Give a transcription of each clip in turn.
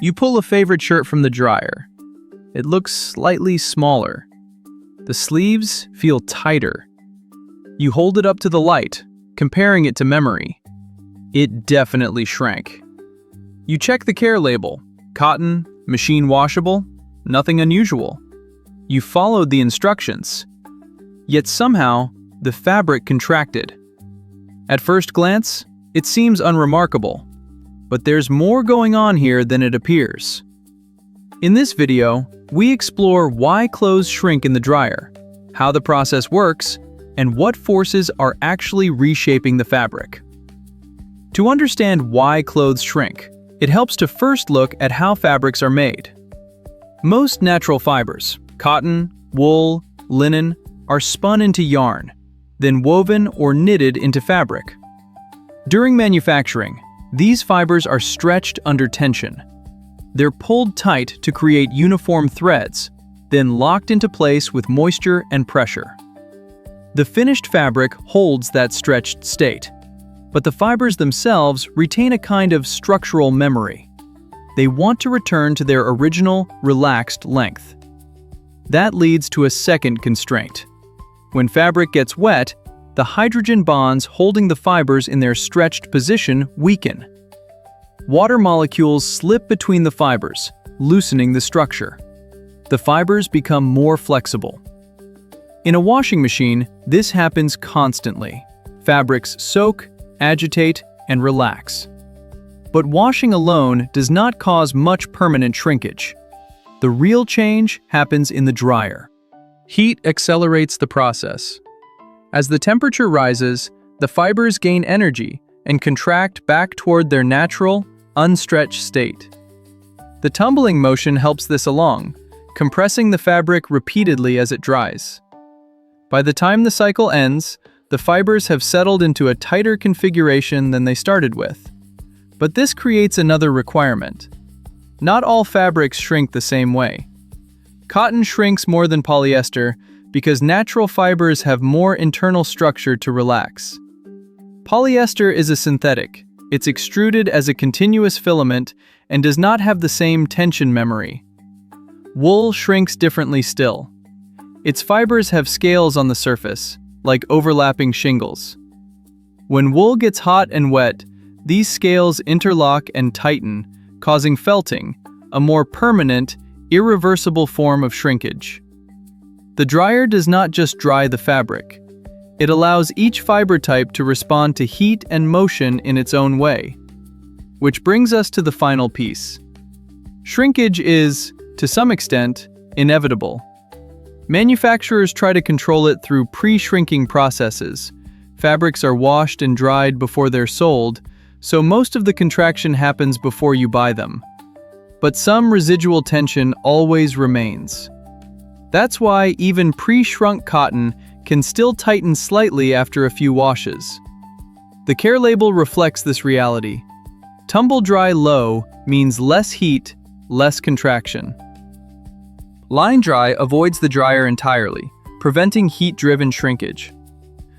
You pull a favorite shirt from the dryer. It looks slightly smaller. The sleeves feel tighter. You hold it up to the light, comparing it to memory. It definitely shrank. You check the care label. Cotton, machine washable, nothing unusual. You followed the instructions. Yet somehow, the fabric contracted. At first glance, it seems unremarkable. But there's more going on here than it appears. In this video, we explore why clothes shrink in the dryer, how the process works, and what forces are actually reshaping the fabric. To understand why clothes shrink, it helps to first look at how fabrics are made. Most natural fibers, cotton, wool, linen, are spun into yarn, then woven or knitted into fabric. During manufacturing, these fibers are stretched under tension. They're pulled tight to create uniform threads, then locked into place with moisture and pressure. The finished fabric holds that stretched state, but the fibers themselves retain a kind of structural memory. They want to return to their original, relaxed length. That leads to a second constraint. When fabric gets wet, the hydrogen bonds holding the fibers in their stretched position weaken. Water molecules slip between the fibers, loosening the structure. The fibers become more flexible. In a washing machine, this happens constantly. Fabrics soak, agitate, and relax. But washing alone does not cause much permanent shrinkage. The real change happens in the dryer. Heat accelerates the process. As the temperature rises, the fibers gain energy and contract back toward their natural, unstretched state. The tumbling motion helps this along, compressing the fabric repeatedly as it dries. By the time the cycle ends, the fibers have settled into a tighter configuration than they started with. But this creates another requirement. Not all fabrics shrink the same way. Cotton shrinks more than polyester because natural fibers have more internal structure to relax. Polyester is a synthetic. It's extruded as a continuous filament and does not have the same tension memory. Wool shrinks differently still. Its fibers have scales on the surface, like overlapping shingles. When wool gets hot and wet, these scales interlock and tighten, causing felting, a more permanent, irreversible form of shrinkage. The dryer does not just dry the fabric. It allows each fiber type to respond to heat and motion in its own way. Which brings us to the final piece. Shrinkage is, to some extent, inevitable. Manufacturers try to control it through pre-shrinking processes. Fabrics are washed and dried before they're sold, so most of the contraction happens before you buy them. But some residual tension always remains. That's why even pre-shrunk cotton can still tighten slightly after a few washes. The care label reflects this reality. Tumble dry low means less heat, less contraction. Line dry avoids the dryer entirely, preventing heat-driven shrinkage.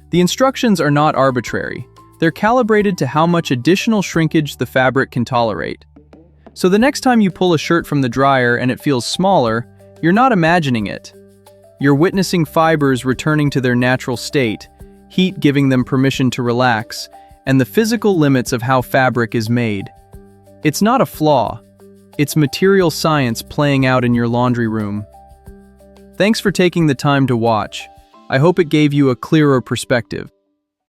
The instructions are not arbitrary. They're calibrated to how much additional shrinkage the fabric can tolerate. So the next time you pull a shirt from the dryer and it feels smaller, you're not imagining it. You're witnessing fibers returning to their natural state, heat giving them permission to relax, and the physical limits of how fabric is made. It's not a flaw. It's material science playing out in your laundry room. Thanks for taking the time to watch. I hope it gave you a clearer perspective.